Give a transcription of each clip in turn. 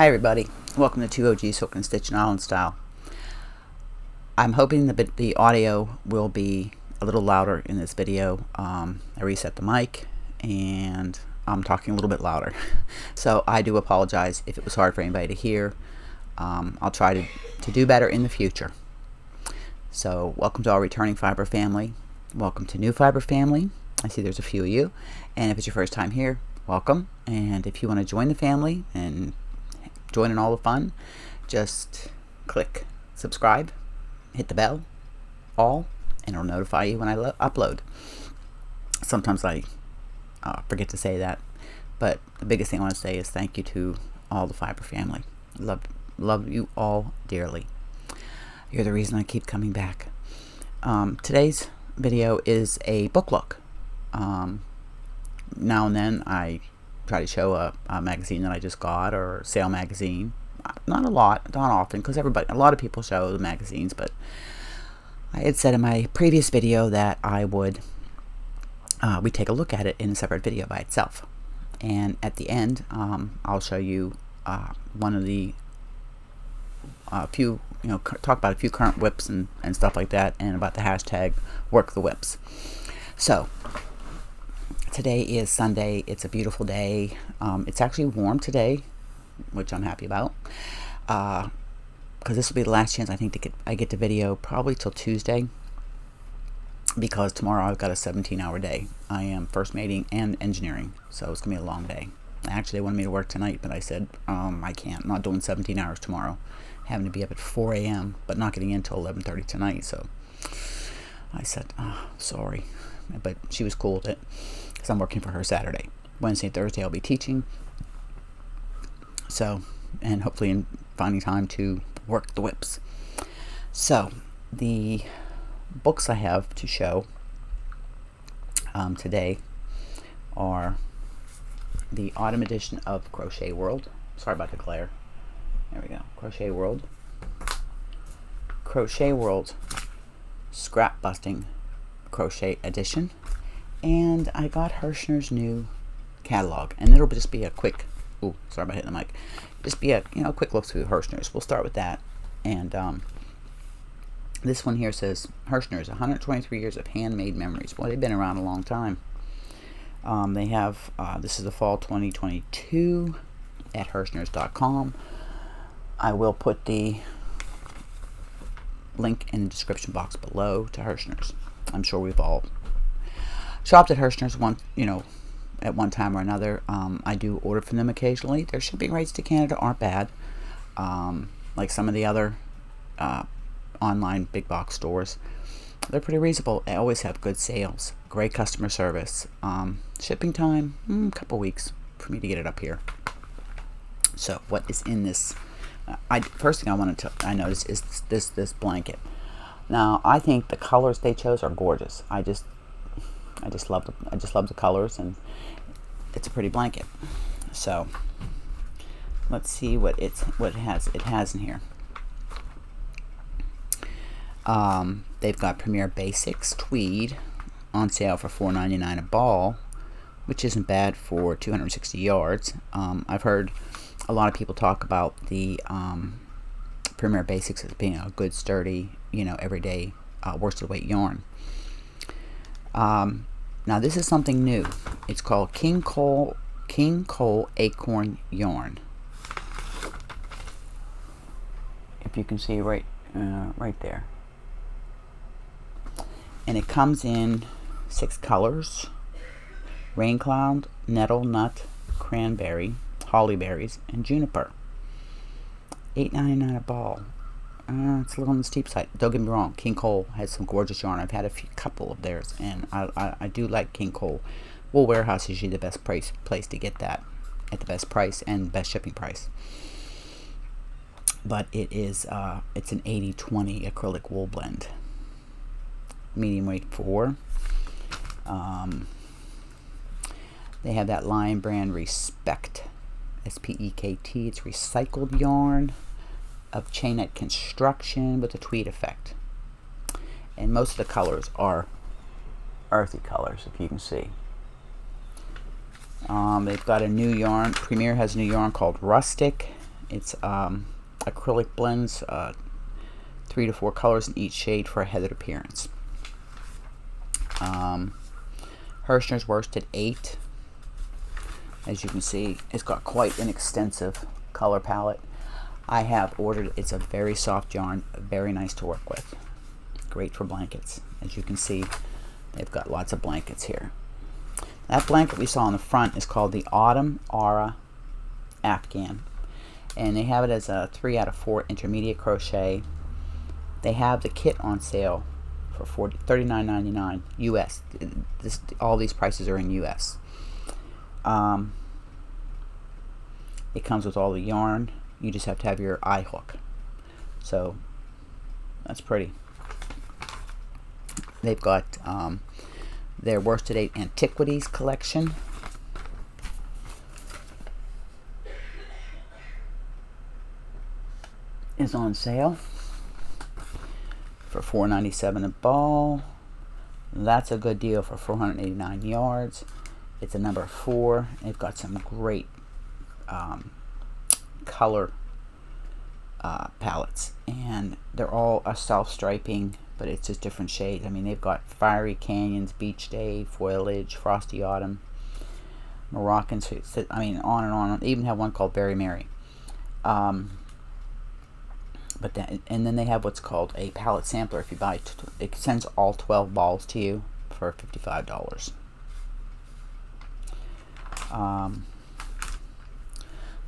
Hi everybody, welcome to 2OG Silk and Stitch and Island Style. I'm hoping the audio will be a little louder in this video. I reset the mic and I'm talking a little bit louder. So I do apologize if it was hard for anybody to hear. I'll try to do better in the future. So welcome to our returning fiber family. Welcome to new fiber family. I see there's a few of you. And if it's your first time here, welcome. And if you want to join the family and join in all the fun, just click subscribe, hit the bell, all, and it'll notify you when I upload. Sometimes I forget to say that, but the biggest thing I want to say is thank you to all the fiber family. Love you all dearly. You're the reason I keep coming back. Today's video is a book look. Now and then I try to show a magazine that I just got, or a sale magazine. Not a lot, not often, because a lot of people show the magazines, but I had said in my previous video that I would we take a look at it in a separate video by itself. And at the end, I'll show you one of the few, talk about a few current whips and stuff like that, and about the hashtag work the whips. So today is Sunday. It's a beautiful day. It's actually warm today, which I'm happy about, because this will be the last chance I think I get the video probably till Tuesday, because tomorrow I've got a 17-hour day. I am first mating and engineering, so it's gonna be a long day. Actually, they wanted me to work tonight, but I said I can't. I'm not doing 17 hours tomorrow. Having to be up at 4 a.m. but not getting in until 11:30 tonight. So I said, sorry, but she was cool with it, because I'm working for her Saturday. Wednesday and Thursday I'll be teaching. So, and hopefully finding time to work the whips. So, the books I have to show today are the Autumn Edition of Crochet World. Sorry about the glare. There we go. Crochet World. Crochet World Scrap Busting Crochet Edition. And I got Herrschners' new catalog, and it'll just be a quick, sorry about hitting the mic, just be a quick look through Herrschners. We'll start with that. And this one here says Herrschners, 123 years of handmade memories. Boy, they've been around a long time. They have this is the fall 2022 at Herrschners.com. I will put the link in the description box below to Herrschners. I'm sure we've all shopped at Herrschners at one time or another. I do order from them occasionally. Their shipping rates to Canada aren't bad, like some of the other online big box stores. They're pretty reasonable. They always have good sales, great customer service. Shipping time, a couple weeks for me to get it up here. So what is in this? First thing I noticed is this blanket. Now I think the colors they chose are gorgeous. I just love the colors, and it's a pretty blanket. So let's see what it has in here. They've got Premier Basics Tweed on sale for $4.99 a ball, which isn't bad for 260 yards. I've heard a lot of people talk about the Premier Basics as being a good, sturdy, everyday worsted weight yarn. Now this is something new. It's called King Cole Acorn Yarn. If you can see right there. And it comes in 6 colors: rain cloud, nettle, nut, cranberry, hollyberries, and juniper. $8.99 a ball. It's a little on the steep side. Don't get me wrong, King Cole has some gorgeous yarn. I've had a couple of theirs, and I do like King Cole. Wool Warehouse is usually the best place to get that at the best price and best shipping price. But it's an 80-20 acrylic wool blend. Medium weight 4. They have that Lion brand Respect, S-P-E-K-T. It's recycled yarn of chainette construction with a tweed effect. And most of the colors are earthy colors, if you can see. They've got a new yarn. Premier has a new yarn called Rustic. It's acrylic blends, 3 to 4 colors in each shade for a heathered appearance. Herrschners worsted 8. As you can see, it's got quite an extensive color palette. I have ordered, it's a very soft yarn, very nice to work with. Great for blankets. As you can see, they've got lots of blankets here. That blanket we saw on the front is called the Autumn Aura Afghan. And they have it as a 3 out of 4 intermediate crochet. They have the kit on sale for $39.99 US. All these prices are in US. It comes with all the yarn. You just have to have your eye hook. So that's pretty. They've got their Worsted 8 Antiquities collection. Is on sale for $4.97 a ball. That's a good deal for 489 yards. It's a number 4. They've got some great color palettes, and they're all a self-striping, but it's just different shades. I mean, they've got Fiery Canyons, Beach Day, Foliage, Frosty Autumn, Moroccan, I mean, on and on. They even have one called Berry Mary. But and then they have what's called a palette sampler. If you buy, it sends all 12 balls to you for $55.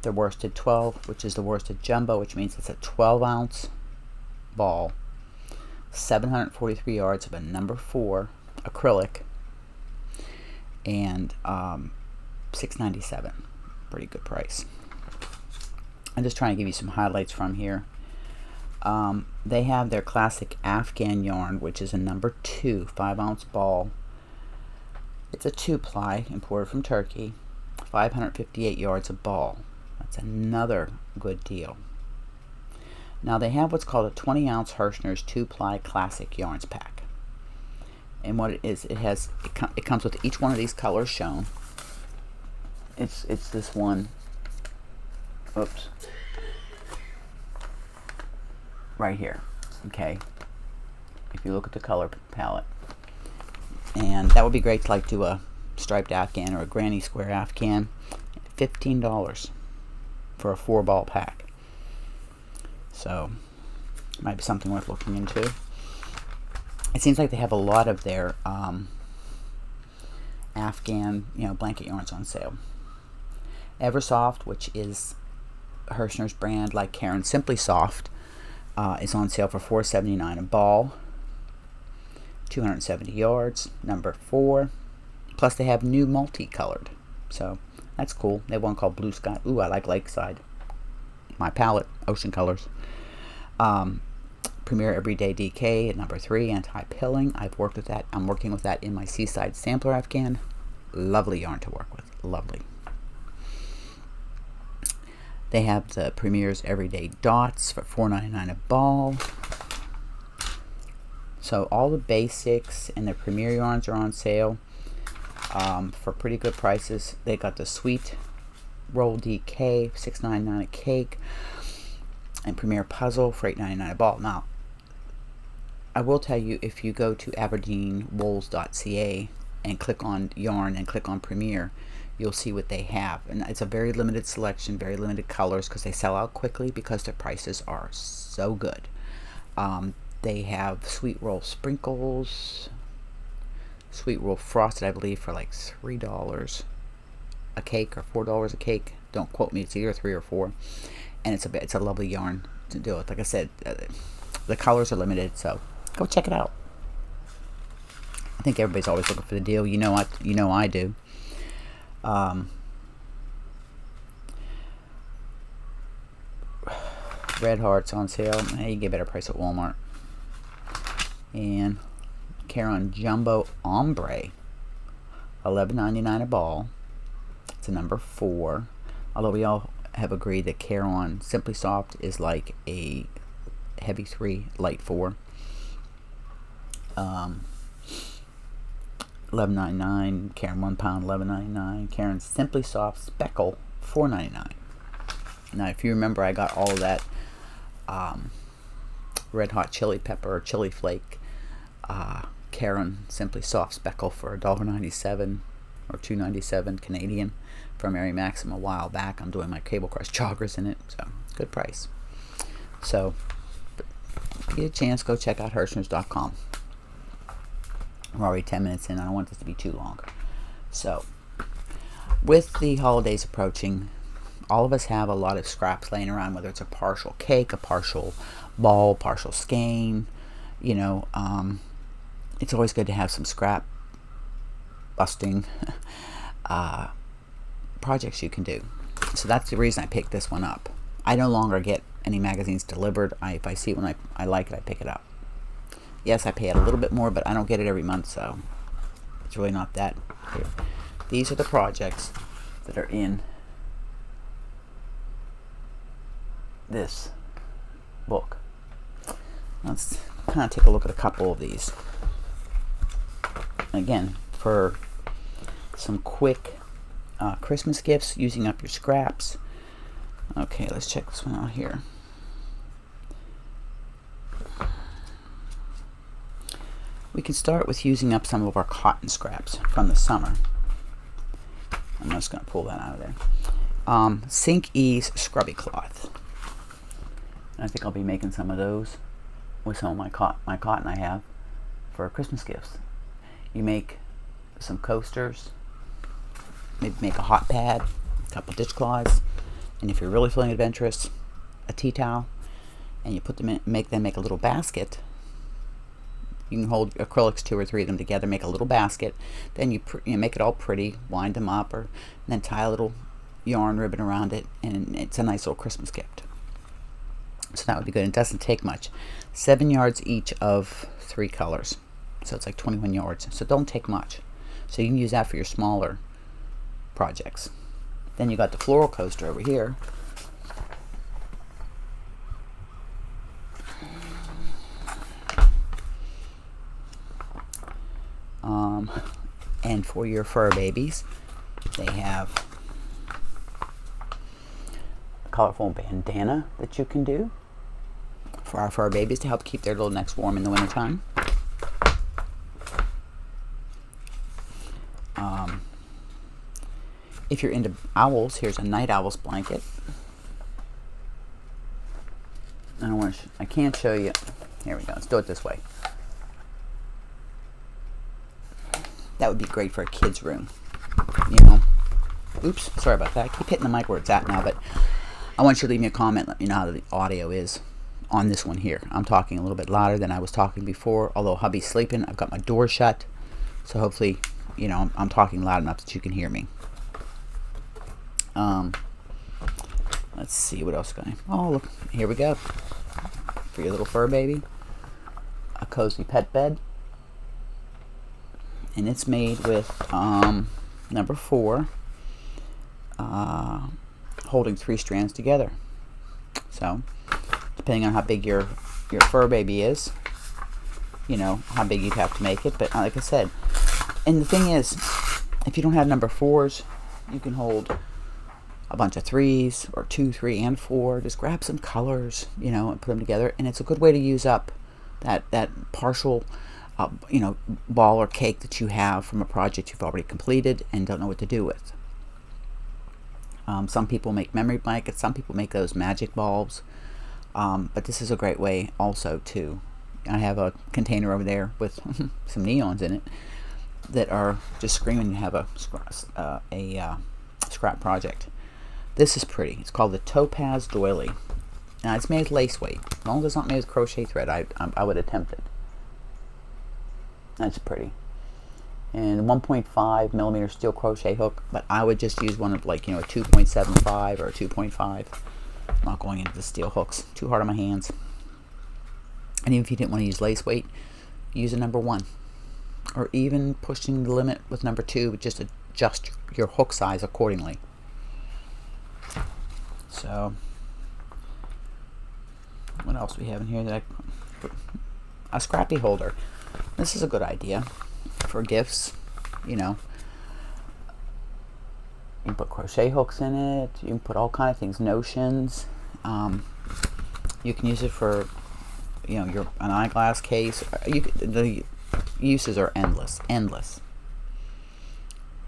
The Worsted 12, which is the Worsted Jumbo, which means it's a 12-ounce ball, 743 yards of a number 4 acrylic, and $6.97. Pretty good price. I'm just trying to give you some highlights from here. They have their classic Afghan yarn, which is a number 2 5-ounce ball. It's a 2-ply imported from Turkey, 558 yards a ball. That's another good deal. Now they have what's called a 20-ounce Herrschners 2-ply classic yarns pack. And what it is, it comes with each one of these colors shown. It's this one. Oops. Right here. Okay. If you look at the color palette. And that would be great to like do a striped Afghan or a granny square Afghan. $15 for a 4-ball pack. So might be something worth looking into. It seems like they have a lot of their Afghan, blanket yarns on sale. Eversoft, which is Herrschner's brand, like Karen's Simply Soft, is on sale for $4.79 a ball, 270 yards, number 4. Plus they have new multicolored, so that's cool. They have one called Blue Sky. Ooh, I like Lakeside. My palette, Ocean Colors. Premier Everyday DK at number 3, anti-pilling. I've worked with that. I'm working with that in my Seaside Sampler Afghan. Lovely yarn to work with. Lovely. They have the Premier's Everyday Dots for $4.99 a ball. So all the basics and the Premier yarns are on sale for pretty good prices. They got the Sweet Roll DK, $6.99 a cake, and Premier Puzzle for $8.99 a ball. Now, I will tell you, if you go to aberdeenwools.ca and click on yarn and click on Premier, you'll see what they have, and it's a very limited selection, very limited colors, because they sell out quickly because their prices are so good. They have Sweet Roll Sprinkles, Sweet Roll Frosted, I believe, for like $3 a cake or $4 a cake. Don't quote me, it's either 3 or 4, and it's a lovely yarn to do it. Like I said, the colors are limited, so go check it out. I think everybody's always looking for the deal. I do. Red Hearts on sale. Hey, you get a better price at Walmart. And Caron Jumbo Ombre, $11.99 a ball. It's a number 4. Although we all have agreed that Caron Simply Soft is like a heavy 3, light 4. $11.99. Caron 1 pound, $11.99. Caron Simply Soft Speckle, $4.99. Now, if you remember, I got all of that red hot chili pepper or chili flake Karen Simply Soft Speckle for $1.97 or $2.97 Canadian from Mary Maxim a while back. I'm doing my Cable Crush joggers in it, so good price. So if you get a chance, go check out Herrschners.com. We're already 10 minutes in. I don't want this to be too long. So with the holidays approaching, all of us have a lot of scraps laying around, whether it's a partial cake, a partial ball, partial skein. You know, it's always good to have some scrap busting projects you can do. So that's the reason I picked this one up. I no longer get any magazines delivered. If I see it when I like it, I pick it up. Yes, I pay it a little bit more, but I don't get it every month, so it's really not that. Here. These are the projects that are in this book. Let's kind of take a look at a couple of these. Again, for some quick Christmas gifts, using up your scraps. Okay, let's check this one out here. We can start with using up some of our cotton scraps from the summer. I'm just going to pull that out of there. Sink Ease Scrubby Cloth. I think I'll be making some of those with some of my cotton I have for Christmas gifts. You make some coasters, maybe make a hot pad, a couple dishcloths, and if you're really feeling adventurous, a tea towel, and you put them in, make a little basket. You can hold acrylics, 2 or 3 of them together, make a little basket. Then you make it all pretty, wind them up, and then tie a little yarn ribbon around it, and it's a nice little Christmas gift. So that would be good. It doesn't take much. 7 yards each of 3 colors, so it's like 21 yards. So don't take much. So you can use that for your smaller projects. Then you got the floral coaster over here. And for your fur babies, they have a colorful bandana that you can do for our fur babies to help keep their little necks warm in the wintertime. If you're into owls, here's a night owl's blanket. I can't show you. Here we go. Let's do it this way. That would be great for a kid's room, you know. Oops, sorry about that. I keep hitting the mic where it's at now, but I want you to leave me a comment. Let me know how the audio is on this one here. I'm talking a little bit louder than I was talking before, although hubby's sleeping. I've got my door shut, so hopefully, you know, I'm talking loud enough that you can hear me. Let's see what else got. Oh, look, here we go. For your little fur baby, a cozy pet bed. And it's made with number 4, holding 3 strands together. So, depending on how big your fur baby is, you know, how big you'd have to make it. But like I said, and the thing is, if you don't have number 4s, you can hold a bunch of 3s, or 2, 3, and 4. Just grab some colors, you know, and put them together. And it's a good way to use up that partial you know, ball or cake that you have from a project you've already completed and don't know what to do with. Some people make memory blankets, some people make those magic bulbs, but this is a great way also to. I have a container over there with some neons in it that are just screaming to have a scrap project. This is pretty. It's called the Topaz Doily. Now it's made with lace weight. As long as it's not made with crochet thread, I would attempt it. That's pretty. And 1.5 millimeter steel crochet hook, but I would just use one of, like, you know, a 2.75 or a 2.5. I'm not going into the steel hooks. Too hard on my hands. And even if you didn't want to use lace weight, use a number 1. Or even pushing the limit with number 2, just adjust your hook size accordingly. So, what else we have in here? A scrappy holder. This is a good idea for gifts, you know. You can put crochet hooks in it. You can put all kind of things, notions. You can use it for, you know, an eyeglass case. The uses are endless, endless.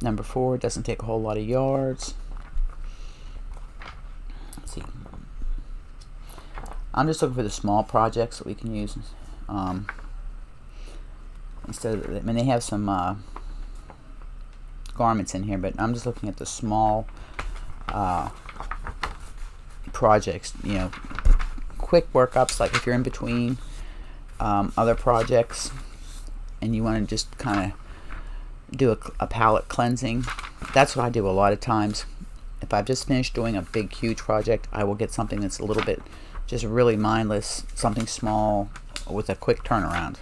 Number 4 doesn't take a whole lot of yards. Let's see. I'm just looking for the small projects that we can use. Instead of, I mean, they have some garments in here, but I'm just looking at the small projects, you know, quick workups, like if you're in between other projects and you want to just kind of do a palette cleansing. That's what I do a lot of times. If I've just finished doing a big huge project, I will get something that's a little bit just really mindless, something small with a quick turnaround.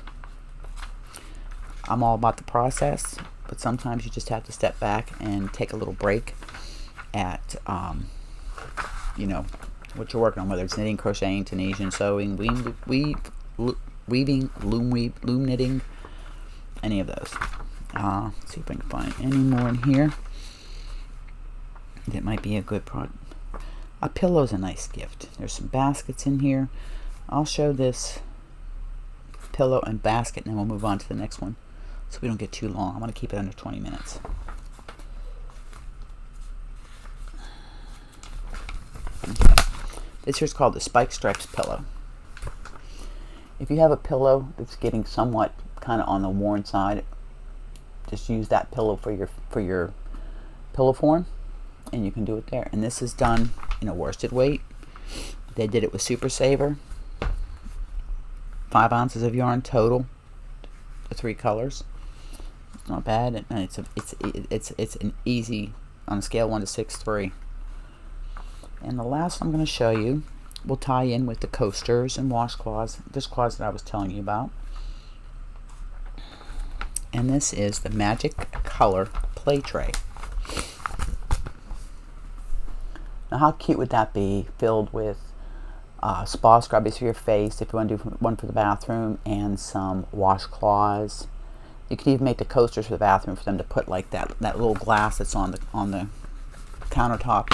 I'm all about the process, but sometimes you just have to step back and take a little break at you know, what you're working on, whether it's knitting, crocheting, Tunisian sewing, weaving, loom knitting, any of those. Let's see if I can find any more in here that might be a good product. A pillow's a nice gift. There's some baskets in here. I'll show this pillow and basket, and then we'll move on to the next one so we don't get too long. I want to keep it under 20 minutes. Okay. This here's called the Spike Stripes pillow. If you have a pillow that's getting somewhat kind of on the worn side, just use that pillow for your pillow form, and you can do it there. And this is done in a worsted weight. They did it with Super Saver. 5 ounces of yarn total, the 3 colors. It's not bad, and it's an easy, on a scale 1 to 6, 3. And the last I'm going to show you will tie in with the coasters and washcloths, dishcloths that I was telling you about. And this is the Magic Color Play Tray. Now, how cute would that be, filled with spa scrubbies for your face, if you want to do one for the bathroom, and some washcloths. You can even make the coasters for the bathroom for them to put like that little glass that's on the countertop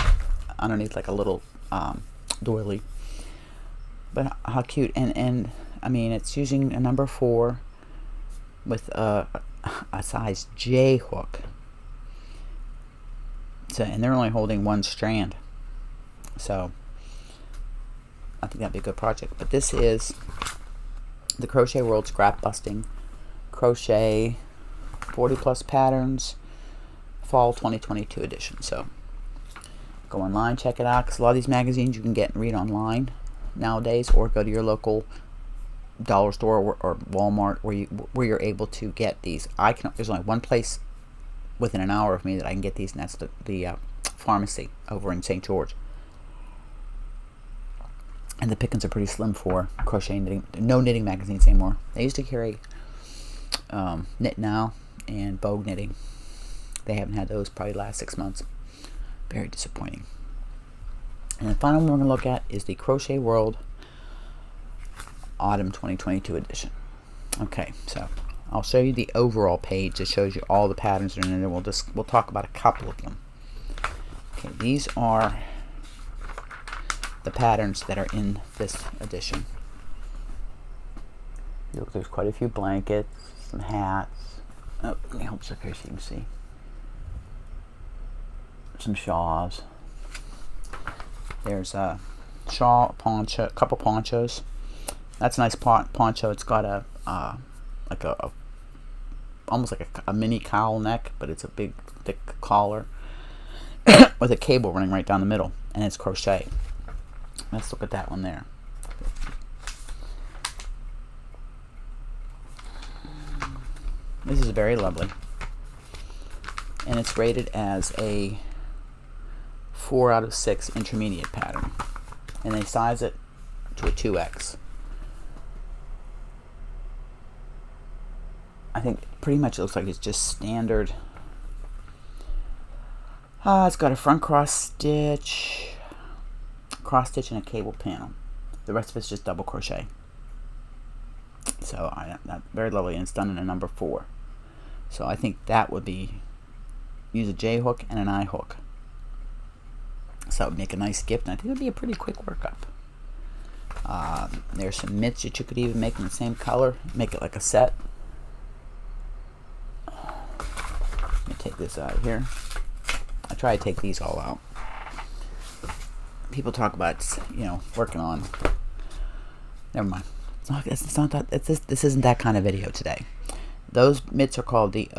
underneath, like a little doily. But how cute. And I mean, it's using a number 4 with a size J hook. So, and they're only holding 1 strand. So I think that'd be a good project. But this is the Crochet World Scrap Busting Crochet 40 Plus Patterns Fall 2022 edition. So go online, check it out, because a lot of these magazines you can get and read online nowadays, or go to your local dollar store or Walmart where you're able to get these. There's only one place within an hour of me that I can get these, and that's the pharmacy over in St. George. And the pickings are pretty slim for crochet knitting. No knitting magazines anymore. They used to carry Knit Now and Vogue Knitting. They haven't had those probably the last 6 months. Very disappointing. And the final one we're going to look at is the Crochet World Autumn 2022 edition. Okay, so I'll show you the overall page that shows you all the patterns that are in there. We'll talk about a couple of them. Okay, these are the patterns that are in this edition. Look, there's quite a few blankets, some hats. Oh, let me hold this up here so you can see. Some shawls. There's a shawl, poncho, a couple ponchos. That's a nice poncho. It's got a almost like a mini cowl neck, but it's a big thick collar with a cable running right down the middle, and it's crochet. Let's look at that one there. This is very lovely, and it's rated as a 4 out of 6 intermediate pattern, and they size it to a 2X. I think pretty much it looks like it's just standard. It's got a front cross stitch and a cable panel. The rest of it's just double crochet. So that's very lovely, and it's done in a number 4. So I think that would be, use a J hook and an I hook. So that would make a nice gift, and I think it would be a pretty quick workup. There's some mitts that you could even make in the same color, make it like a set. Let me take this out of here. I try to take these all out. People talk about, you know, working on. Never mind. It's not that. This isn't that kind of video today. Those mitts are called the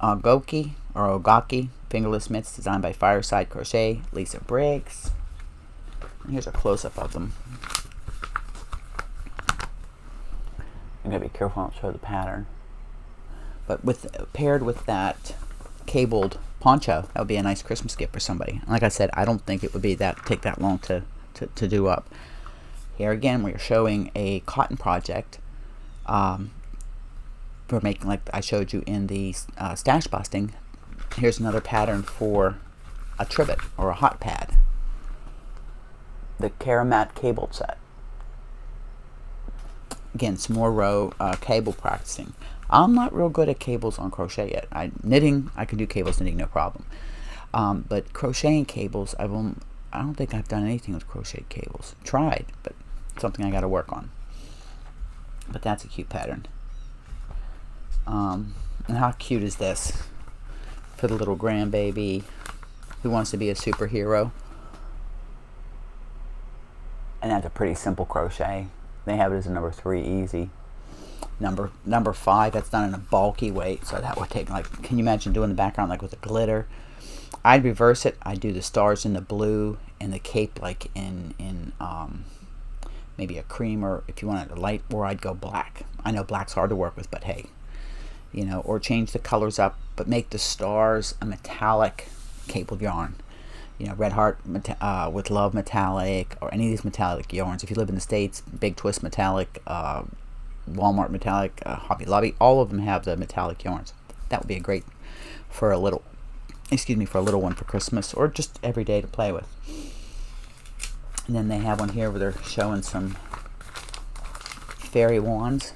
Ogaki fingerless mitts, designed by Fireside Crochet, Lisa Briggs. And here's a close-up of them. I'm gonna be careful not to show the pattern. But paired with that cabled poncho, that would be a nice Christmas gift for somebody. And like I said, I don't think it would be take that long to do up. Here again, we are showing a cotton project. We're making, like I showed you in the stash busting. Here's another pattern for a trivet or a hot pad. The Karamat cable set. Again, some more cable practicing. I'm not real good at cables on crochet yet. Knitting, I can do cables knitting, no problem. But crocheting cables, I don't think I've done anything with crochet cables. Tried, but something I got to work on. But that's a cute pattern. And how cute is this for the little grandbaby who wants to be a superhero? And that's a pretty simple crochet. They have it as a number 3 easy. Number 5, that's done in a bulky weight, so that would take, like, can you imagine doing the background like with the glitter? I'd reverse it. I'd do the stars in the blue and the cape like in maybe a cream, or if you wanted a light, or I'd go black. I know black's hard to work with, but hey, you know, or change the colors up, but make the stars a metallic cabled yarn. You know, Red Heart with Love metallic, or any of these metallic yarns. If you live in the States, Big Twist metallic, Walmart metallic, Hobby Lobby, all of them have the metallic yarns. That would be a great for a little one for Christmas, or just every day to play with. And then they have one here where they're showing some fairy wands.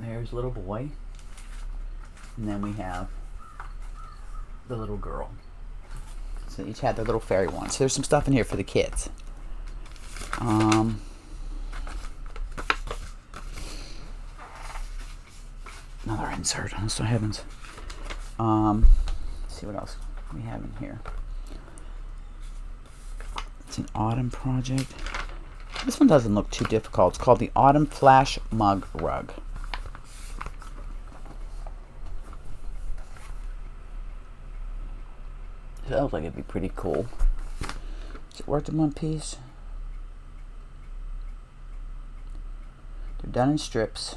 There's little boy, and then we have the little girl. So each had their little fairy wands. So there's some stuff in here for the kids. Another insert, honest to heavens. Let's see what else we have in here. It's an autumn project. This one doesn't look too difficult. It's called the Autumn Flash Mug Rug. Sounds like it'd be pretty cool. Is it worth in one piece? They're done in strips,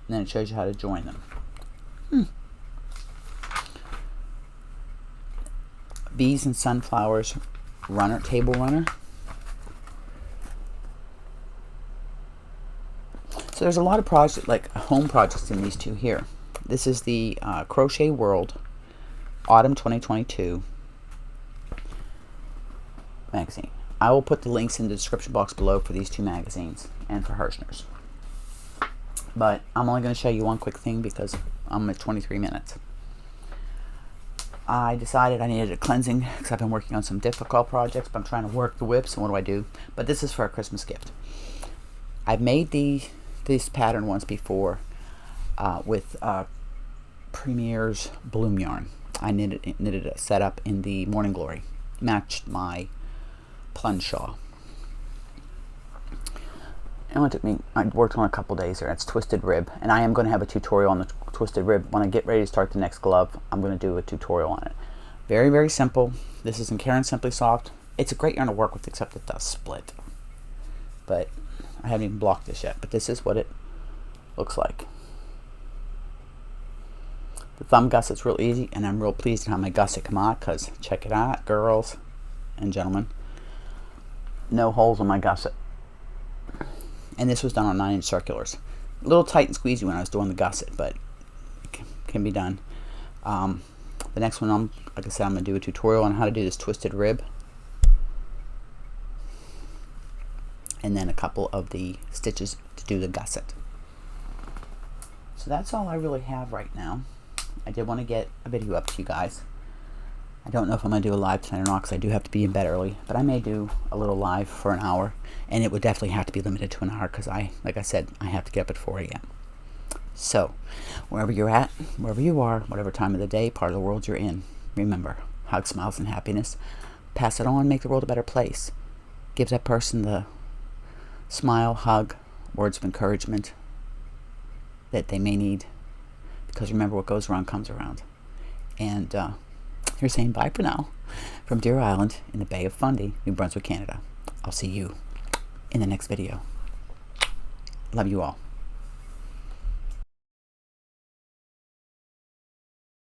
and then it shows you how to join them. Bees and sunflowers runner, table runner. So there's a lot of projects, like home projects, in these two here. This is the Crochet World Autumn 2022 magazine. I will put the links in the description box below for these two magazines and for Herrschners. But I'm only going to show you one quick thing because I'm at 23 minutes. I decided I needed a cleansing because I've been working on some difficult projects, but I'm trying to work the whip, so what do? But this is for a Christmas gift. I've made this pattern once before with Premier's Bloom yarn. I knitted a setup in the Morning Glory. Matched my plunge shawl. And it took me, I worked on a couple days there. It's twisted rib. And I am going to have a tutorial on the twisted rib. When I get ready to start the next glove, I'm going to do a tutorial on it. Very, very simple. This is in Karen Simply Soft. It's a great yarn to work with, except it does split. But I haven't even blocked this yet. But this is what it looks like. The thumb gusset's real easy, and I'm real pleased at how my gusset come out, because check it out, girls and gentlemen. No holes in my gusset. And this was done on 9-inch circulars. A little tight and squeezy when I was doing the gusset, but it can be done. The next one, like I said, I'm going to do a tutorial on how to do this twisted rib. And then a couple of the stitches to do the gusset. So that's all I really have right now. I did want to get a video up to you guys. I don't know if I'm going to do a live tonight or not, because I do have to be in bed early, but I may do a little live for an hour, and it would definitely have to be limited to an hour, because like I said, I have to get up at 4 a.m. So, wherever you're at, wherever you are, whatever time of the day, part of the world you're in, remember, hug, smiles, and happiness. Pass it on, make the world a better place. Give that person the smile, hug, words of encouragement that they may need, because remember, what goes around comes around. And here's saying bye for now from Deer Island in the Bay of Fundy, New Brunswick, Canada. I'll see you in the next video. Love you all.